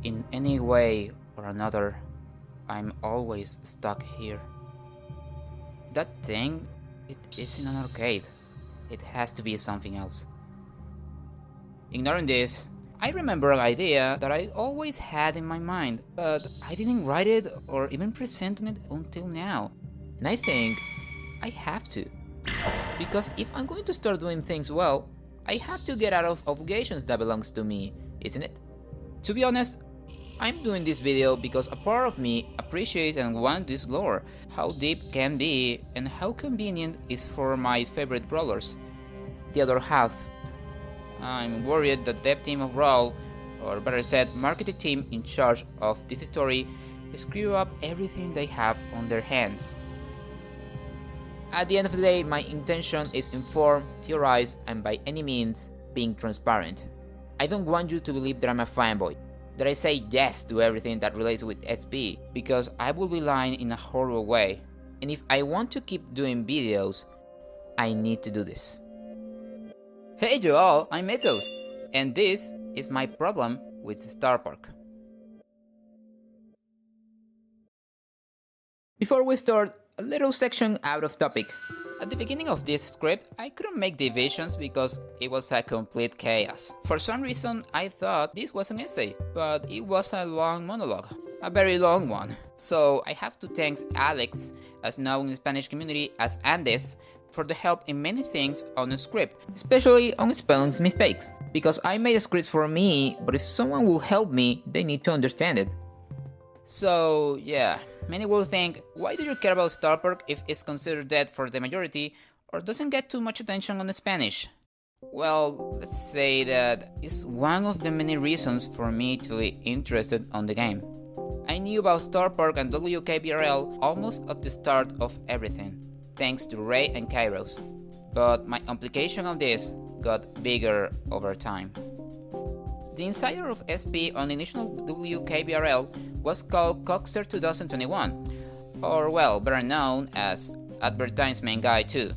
In any way or another, I'm always stuck here. That thing, it isn't an arcade. It has to be something else. Ignoring this, I remember an idea that I always had in my mind, but I didn't write it or even present it until now. And I think I have to. Because if I'm going to start doing things well, I have to get out of obligations that belongs to me, isn't it? To be honest, I'm doing this video because a part of me appreciates and wants this lore, how deep can be and how convenient is for my favorite brawlers. The other half, I'm worried that the dev team of Brawl, or better said, marketing team in charge of this story, screw up everything they have on their hands. At the end of the day, my intention is inform, theorize, and by any means, being transparent. I don't want you to believe that I'm a fanboy, that I say yes to everything that relates with SP, because I will be lying in a horrible way. And if I want to keep doing videos, I need to do this. Hey you all, I'm Ethos, and this is my problem with Starr Park. Before we start, a little section out of topic. At the beginning of this script, I couldn't make divisions because it was a complete chaos. For some reason, I thought this was an essay, but it was a long monologue. A very long one. So I have to thank Alex, as known in the Spanish community as Andes, for the help in many things on the script, especially on spelling mistakes. Because I made scripts for me, but if someone will help me, they need to understand it. So yeah, many will think, why do you care about Starr Park if it's considered dead for the majority or doesn't get too much attention on Spanish? Well, let's say that it's one of the many reasons for me to be interested on the game. I knew about Starr Park and WKBRL almost at the start of everything, thanks to Ray and Kairos, but my implication of this got bigger over time. The insider of SP on the initial WKBRL was called Coxer 2021, or well, better known as Advertisement Guy 2.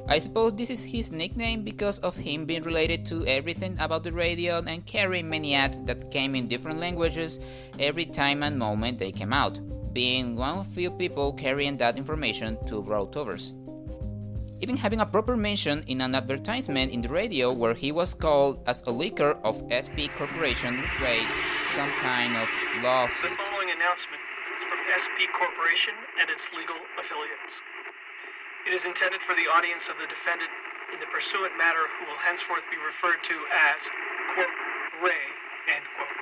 I suppose this is his nickname because of him being related to everything about the radio and carrying many ads that came in different languages every time and moment they came out, being one of few people carrying that information to broadcasters. Even having a proper mention in an advertisement in the radio where he was called as a leaker of SP Corporation with some kind of lawsuit. The following announcement is from SP Corporation and its legal affiliates. It is intended for the audience of the defendant in the pursuant matter who will henceforth be referred to as, quote, Ray, end quote.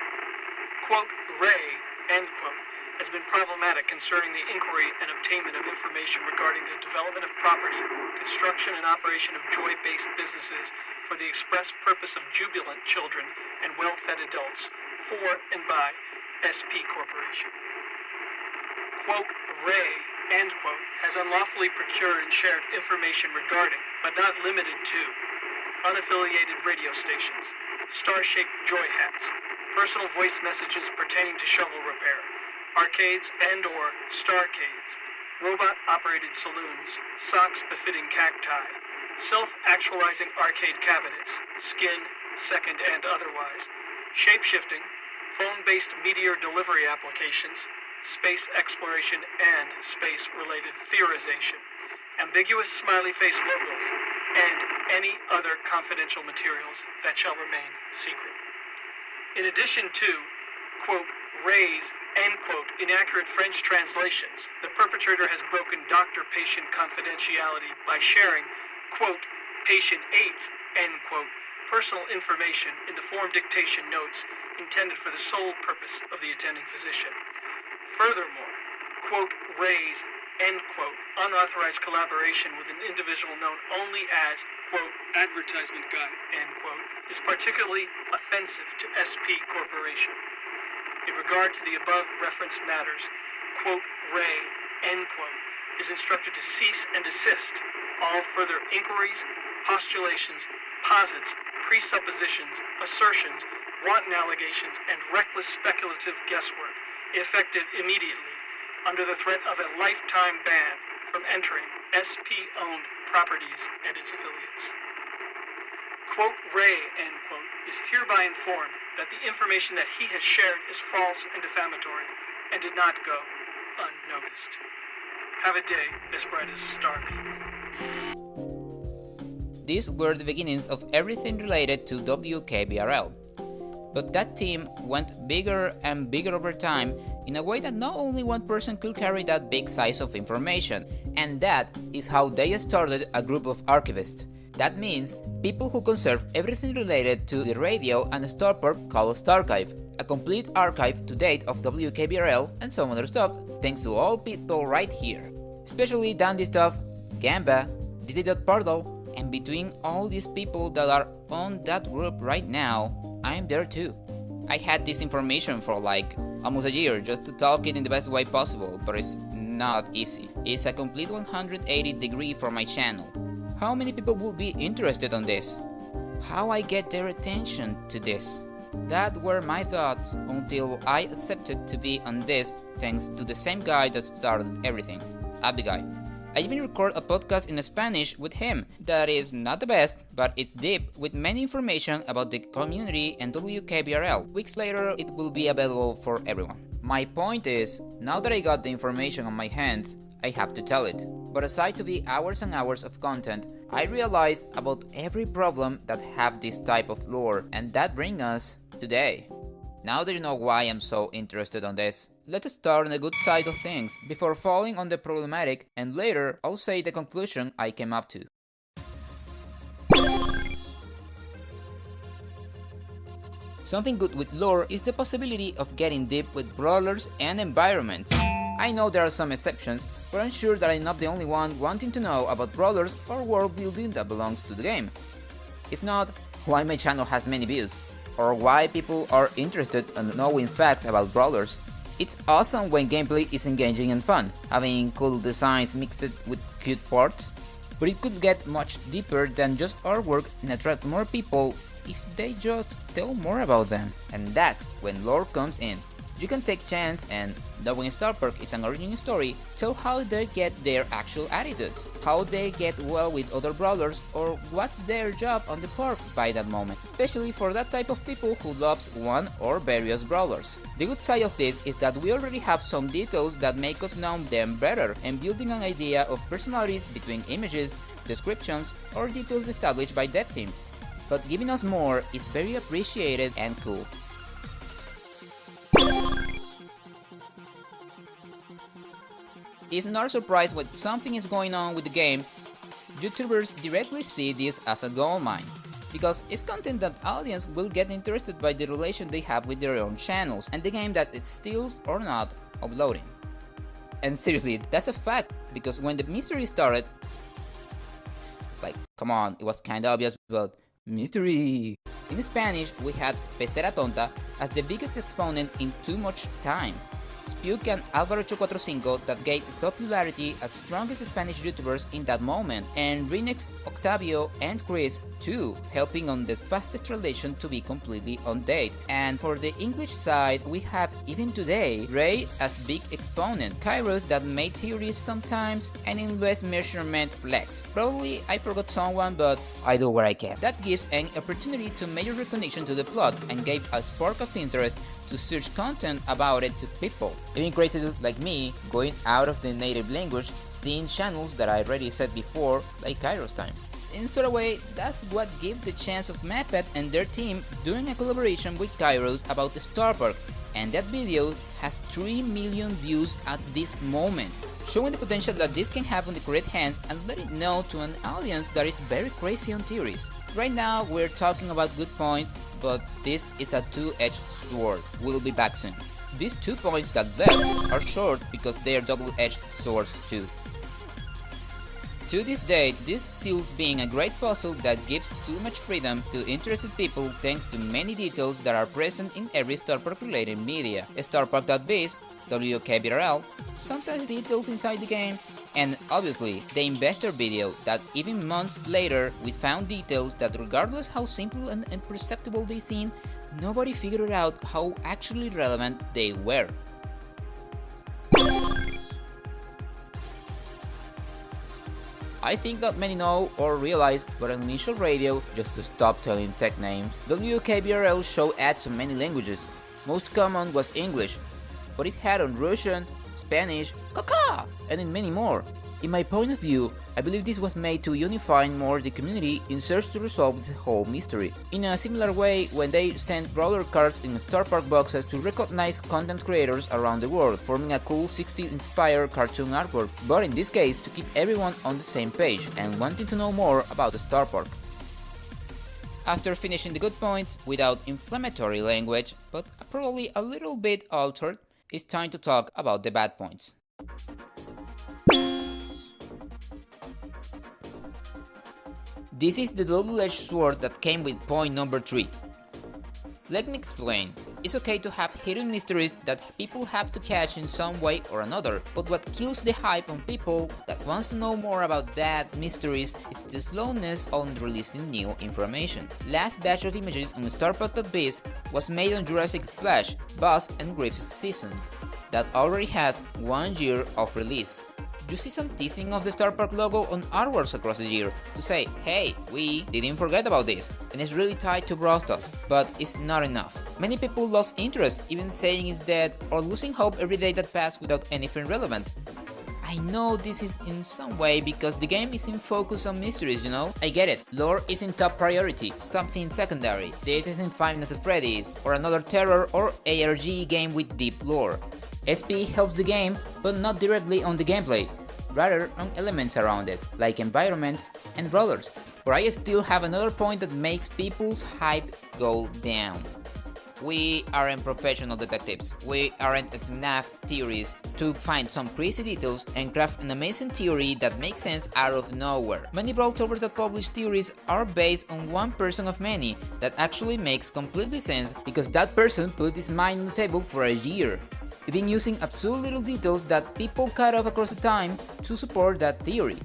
Quote, Ray, end quote, has been problematic concerning the inquiry and obtainment of information regarding the development of property, construction and operation of joy-based businesses for the express purpose of jubilant children and well-fed adults for and by SP Corporation. Quote, Ray, end quote, has unlawfully procured and shared information regarding, but not limited to, unaffiliated radio stations, star-shaped joy hats, personal voice messages pertaining to shovel repair, arcades and or starcades, robot-operated saloons, socks befitting cacti, self-actualizing arcade cabinets, skin, second and otherwise, shape-shifting, phone-based meteor delivery applications, space exploration and space-related theorization, ambiguous smiley face logos, and any other confidential materials that shall remain secret. In addition to, quote, Ray's, end quote, inaccurate French translations, the perpetrator has broken doctor-patient confidentiality by sharing, quote, patient aids, end quote, personal information in the form dictation notes intended for the sole purpose of the attending physician. Furthermore, quote, Ray's, end quote, unauthorized collaboration with an individual known only as, quote, advertisement guy, end quote, is particularly offensive to SP Corporation. In regard to the above referenced matters, quote, Ray, end quote, is instructed to cease and desist all further inquiries, postulations, posits, presuppositions, assertions, wanton allegations, and reckless speculative guesswork, effective immediately, under the threat of a lifetime ban from entering SP-owned properties and its affiliates. quote, Ray, end quote, is hereby informed that the information that he has shared is false and defamatory and did not go unnoticed. Have a day as bright as a star. These were the beginnings of everything related to WKBRL. But that team went bigger and bigger over time in a way that not only one person could carry that big size of information, and that is how they started a group of archivists. That means people who conserve everything related to the radio and Starr Park called Starchive, a complete archive to date of WKBRL and some other stuff, thanks to all people right here. Especially Dandy Stuff, Gamba, DD.Pardal, and between all these people that are on that group right now, I'm there too. I had this information for like almost a year just to talk it in the best way possible, but it's not easy. It's a complete 180 degree for my channel. How many people will be interested on this? How I get their attention to this? That were my thoughts until I accepted to be on this thanks to the same guy that started everything, Abdigai. I even record a podcast in Spanish with him that is not the best, but it's deep with many information about the community and WKBRL. Weeks later, it will be available for everyone. My point is, now that I got the information on my hands, I have to tell it. But aside to the hours and hours of content, I realized about every problem that have this type of lore, and that brings us today. Now that you know why I'm so interested on this, let's start on the good side of things before falling on the problematic, and later I'll say the conclusion I came up to. Something good with lore is the possibility of getting deep with brawlers and environments. I know there are some exceptions, but I'm sure that I'm not the only one wanting to know about brawlers or world building that belongs to the game. If not, why my channel has many views, or why people are interested in knowing facts about brawlers. It's awesome when gameplay is engaging and fun, having cool designs mixed with cute parts, but it could get much deeper than just artwork and attract more people if they just tell more about them. And that's when lore comes in. You can take chance and, knowing Starr Park is an origin story, tell how they get their actual attitudes, how they get well with other brawlers, or what's their job on the park by that moment, especially for that type of people who loves one or various brawlers. The good side of this is that we already have some details that make us know them better and building an idea of personalities between images, descriptions, or details established by that team. But giving us more is very appreciated and cool. It's not a surprise when something is going on with the game, YouTubers directly see this as a goldmine, because it's content that audience will get interested by the relation they have with their own channels and the game that it's still or not uploading. And seriously, that's a fact, because when the mystery started, like, come on, it was kinda obvious, but mystery! In Spanish, we had Pecera Tonta as the biggest exponent in too much time. Spuke and Alvaro845 that gained popularity as strongest Spanish YouTubers in that moment, and Renex, Octavio, and Chris too, helping on the fastest translation to be completely on date. And for the English side, we have even today Ray as big exponent, Kairos that made theories sometimes, and in less measurement Lex. Probably I forgot someone, but I do what I can. That gives an opportunity to major recognition to the plot and gave a spark of interest to search content about it to people. Even creators like me going out of the native language, seeing channels that I already said before, like Kairos Time. In sort of way, that's what gave the chance of Mapet and their team doing a collaboration with Kairos about the Starr Park, and that video has 3 million views at this moment, showing the potential that this can have on the correct hands and let it know to an audience that is very crazy on theories. Right now we're talking about good points, but this is a two-edged sword. We'll be back soon. These 2 points that left are short because they are double-edged swords too. To this day, this still being a great puzzle that gives too much freedom to interested people thanks to many details that are present in every Starr Park related media. StarPark.biz, WKBRL, sometimes details inside the game, and obviously the investor video that even months later we found details that regardless how simple and imperceptible they seem, nobody figured out how actually relevant they were. I think that many know or realize but on initial radio, just to stop telling tech names, WKBRL show ads on many languages. Most common was English, but it had on Russian, Spanish, caca, and in many more. In my point of view, I believe this was made to unify more the community in search to resolve the whole mystery. In a similar way, when they sent brawler cards in Starr Park boxes to recognize content creators around the world, forming a cool 60s-inspired cartoon artwork, but in this case to keep everyone on the same page and wanting to know more about the Starr Park. After finishing the good points, without inflammatory language, but probably a little bit altered, it's time to talk about the bad points. This is the double-edged sword that came with point number 3. Let me explain. It's okay to have hidden mysteries that people have to catch in some way or another, but what kills the hype on people that wants to know more about that mysteries is the slowness on releasing new information. Last batch of images on StarPod.biz was made on Jurassic Splash, Buzz and Griff's season, that already has 1 year of release. You see some teasing of the Starr Park logo on artworks across the year to say, hey, we didn't forget about this, and it's really tied to Brawl Stars, but it's not enough. Many people lost interest, even saying it's dead or losing hope every day that passed without anything relevant. I know this is in some way because the game isn't focused on mysteries, you know? I get it, lore isn't top priority, something secondary. This isn't Five Nights at Freddy's or another terror or ARG game with deep lore. SP helps the game, but not directly on the gameplay, rather on elements around it, like environments and brawlers. But I still have another point that makes people's hype go down. We aren't professional detectives, we aren't at FNAF theories to find some crazy details and craft an amazing theory that makes sense out of nowhere. Many Brawltovers that publish theories are based on one person of many that actually makes completely sense because that person put his mind on the table for a year, even using absurd little details that people cut off across the time to support that theory.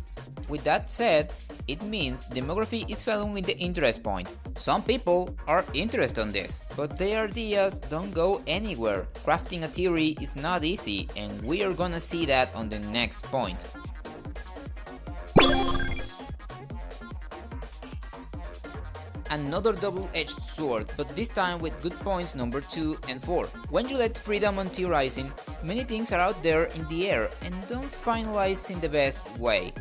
With that said, it means demography is following the interest point. Some people are interested in this, but their ideas don't go anywhere. Crafting a theory is not easy, and we are gonna see that on the next point. Another double-edged sword, but this time with good points number 2 and 4. When you let freedom on theorizing, many things are out there in the air and don't finalize in the best way.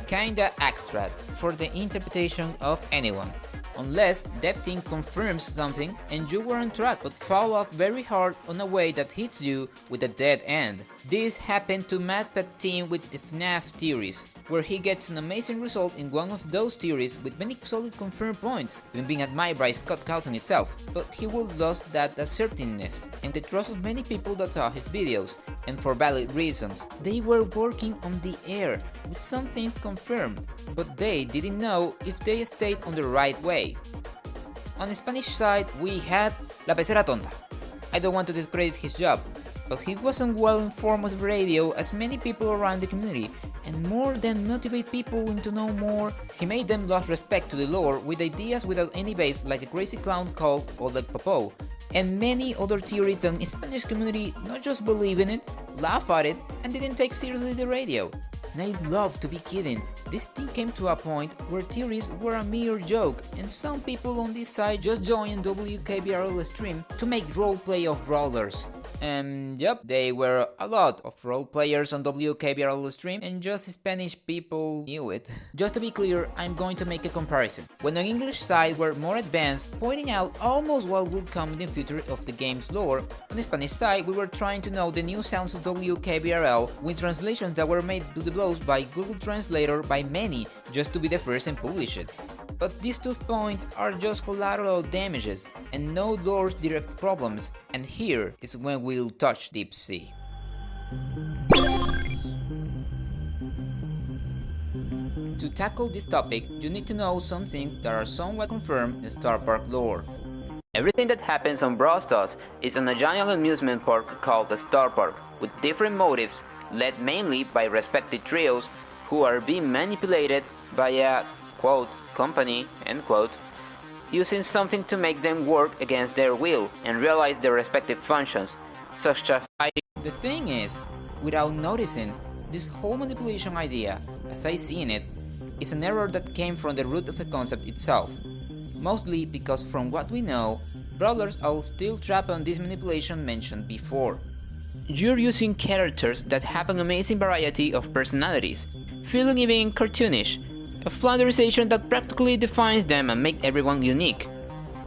Kinda abstract for the interpretation of anyone. Unless that thing confirms something and you were on track but fall off very hard on a way that hits you with a dead end. This happened to Matt Pet Team with the FNAF theories, where he gets an amazing result in one of those theories with many solid confirmed points, even being admired by Scott Cawthon itself, but he would lost that assertiveness and the trust of many people that saw his videos, and for valid reasons. They were working on the air, with some things confirmed, but they didn't know if they stayed on the right way. On the Spanish side, we had La Pecera Tonta. I don't want to discredit his job, but he wasn't well informed of radio as many people around the community, and more than motivate people into know more, he made them lose respect to the lore with ideas without any base like a crazy clown called Oleg Popov, and many other theories that the Spanish community not just believe in it, laugh at it, and didn't take seriously the radio. And I love to be kidding, this thing came to a point where theories were a mere joke, and some people on this side just joined WKBRL stream to make roleplay of brawlers. And yep, there were a lot of role players on WKBRL stream and just Spanish people knew it. Just to be clear, I'm going to make a comparison. When the English side were more advanced, pointing out almost what would come in the future of the game's lore, on the Spanish side we were trying to know the new sounds of WKBRL with translations that were made to the blows by Google Translator by many just to be the first and publish it. But these 2 points are just collateral damages and no lore's direct problems, and here is when we'll touch deep sea. To tackle this topic, you need to know some things that are somewhat confirmed in Starr Park lore. Everything that happens on Brawl Stars is on a giant amusement park called the Starr Park, with different motives led mainly by respected trios who are being manipulated by a, quote, company, end quote, using something to make them work against their will and realize their respective functions, such as fighting. The thing is, without noticing, this whole manipulation idea, as I seen it, is an error that came from the root of the concept itself. Mostly because from what we know, brawlers are still trapped on this manipulation mentioned before. You're using characters that have an amazing variety of personalities, feeling even cartoonish, a flanderization that practically defines them and makes everyone unique.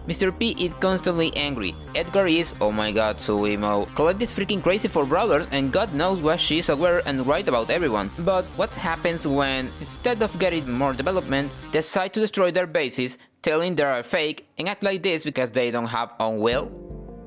Mr. P is constantly angry, Edgar is, oh my god, so emo, Colette is freaking crazy for brawlers and god knows what she's aware and right about everyone. But what happens when, instead of getting more development, they decide to destroy their bases, telling they are fake and act like this because they don't have own will?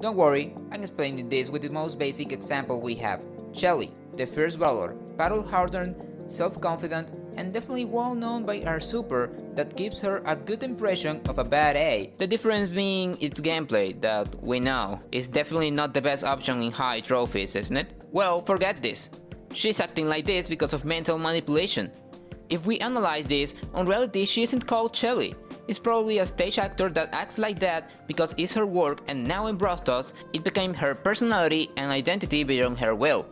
Don't worry, I'm explaining this with the most basic example we have. Shelly, the first brawler, battle-hardened, self-confident, and definitely well known by her super that gives her a good impression of a bad A. The difference being its gameplay that we know is definitely not the best option in high trophies, isn't it? Well, forget this. She's acting like this because of mental manipulation. If we analyze this, in reality she isn't called Shelly. It's probably a stage actor that acts like that because it's her work, and now in Brawl Stars it became her personality and identity beyond her will.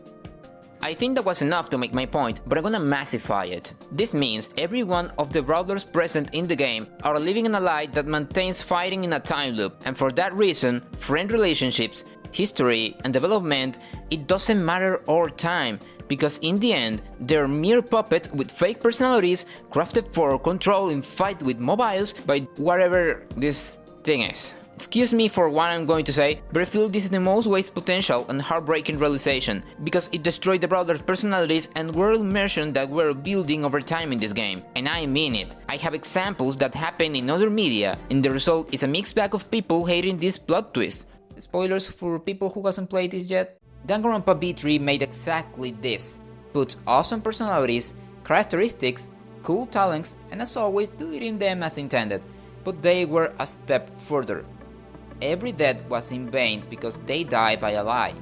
I think that was enough to make my point, but I'm gonna massify it. This means every one of the brawlers present in the game are living in a lie that maintains fighting in a time loop, and for that reason, friend relationships, history, and development, it doesn't matter or time, because in the end, they're mere puppets with fake personalities crafted for control in fight with mobiles by whatever this thing is. Excuse me for what I'm going to say, but I feel this is the most wasted potential and heartbreaking realization, because it destroyed the brawlers' personalities and world immersion that we're building over time in this game. And I mean it. I have examples that happen in other media, and the result is a mixed bag of people hating this plot twist. Spoilers for people who hasn't played this yet? Danganronpa B3 made exactly this. Puts awesome personalities, characteristics, cool talents, and as always deleting them as intended. But they were a step further. Every death was in vain because they died by a lie.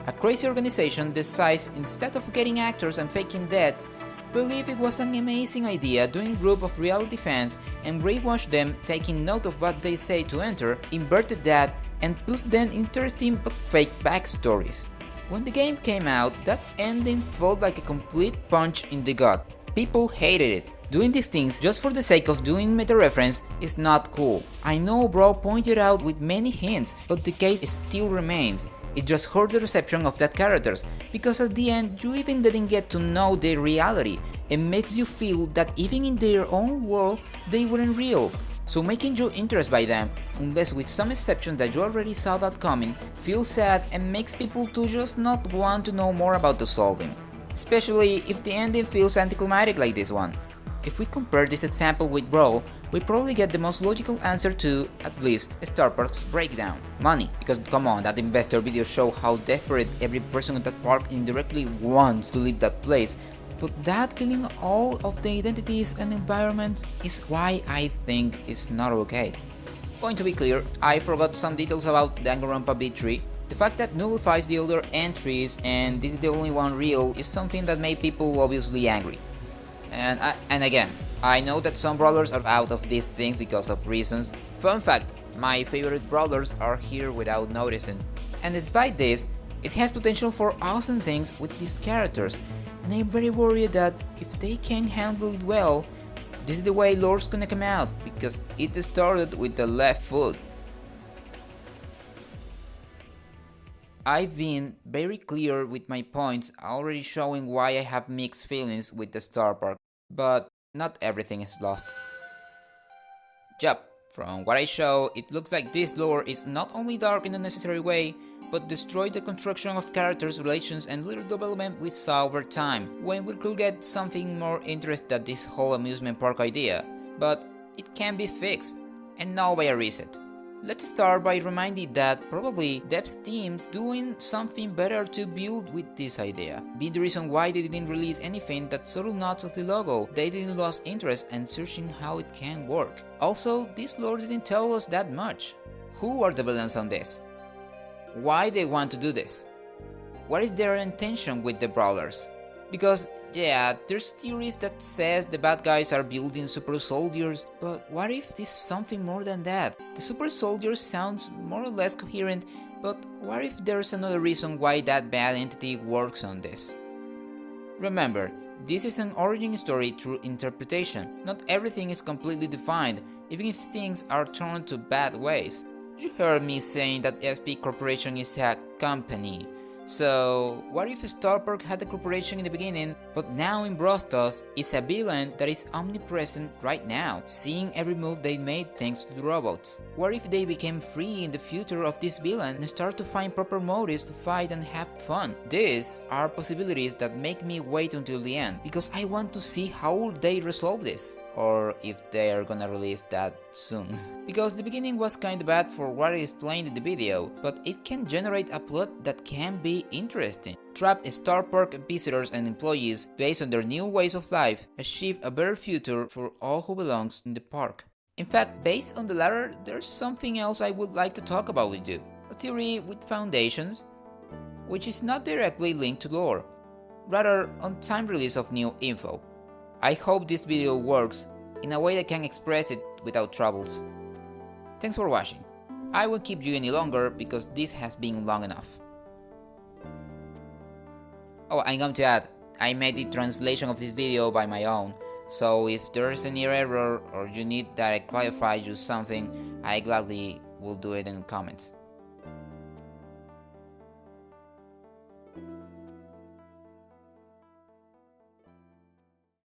A crazy organization decides, instead of getting actors and faking deaths, believe it was an amazing idea doing group of reality fans and brainwash them, taking note of what they say to enter, inverted that, and puts them interesting but fake backstories. When the game came out, that ending felt like a complete punch in the gut. People hated it. Doing these things just for the sake of doing meta-reference is not cool. I know Brawl pointed out with many hints, but the case still remains. It just hurt the reception of that characters, because at the end you even didn't get to know their reality, and makes you feel that even in their own world they weren't real. So making you interested by them, unless with some exception that you already saw that coming, feels sad and makes people to just not want to know more about the solving. Especially if the ending feels anticlimactic like this one. If we compare this example with Brawl, we probably get the most logical answer to, at least, Starr Park's breakdown. Money, because come on, that investor video show how desperate every person in that park indirectly wants to leave that place, but that killing all of the identities and environment is why I think it's not okay. Going to be clear, I forgot some details about Danganronpa B3. The fact that nullifies the other entries and this is the only one real is something that made people obviously angry. And again, I know that some brawlers are out of these things because of reasons. Fun fact, my favorite brawlers are here without noticing. And despite this, it has potential for awesome things with these characters, and I'm very worried that if they can handle it well, this is the way lore's gonna come out, because it started with the left foot. I've been very clear with my points, already showing why I have mixed feelings with the Starr Park, but not everything is lost. Yup, from what I show, it looks like this lore is not only dark in a necessary way, but destroyed the construction of characters, relations, and little development we saw over time, when we could get something more interesting than this whole amusement park idea. But it can be fixed, and now by a reset. Let's start by reminding that probably devs teams doing something better to build with this idea, being the reason why they didn't release anything that subtle nods of the logo, they didn't lose interest and searching how it can work. Also, this lore didn't tell us that much. Who are the villains on this? Why they want to do this? What is their intention with the brawlers? Because yeah, there's theories that says the bad guys are building super soldiers, but what if this is something more than that? The super soldiers sounds more or less coherent, but what if there's another reason why that bad entity works on this? Remember, This is an origin story through interpretation. Not everything is completely defined, even if things are turned to bad ways. You heard me saying that SP Corporation is a company. So, what if Starr Park had a corporation in the beginning, but now in Brawl Stars is a villain that is omnipresent right now, seeing every move they made thanks to the robots? What if they became free in the future of this villain and start to find proper motives to fight and have fun? These are possibilities that make me wait until the end, because I want to see how they resolve this, or if they are gonna release that soon. Because the beginning was kinda bad for what is explained in the video, but it can generate a plot that can be interesting. Trapped Starr Park visitors and employees, based on their new ways of life, achieve a better future for all who belongs in the park. In fact, based on the latter, there's something else I would like to talk about with you. A theory with foundations, which is not directly linked to lore, rather on time release of new info. I hope this video works in a way that can express it without troubles. Thanks for watching. I won't keep you any longer because this has been long enough. Oh, I'm going to add, I made the translation of this video by my own, so if there's any error or you need that I clarify you something, I gladly will do it in the comments.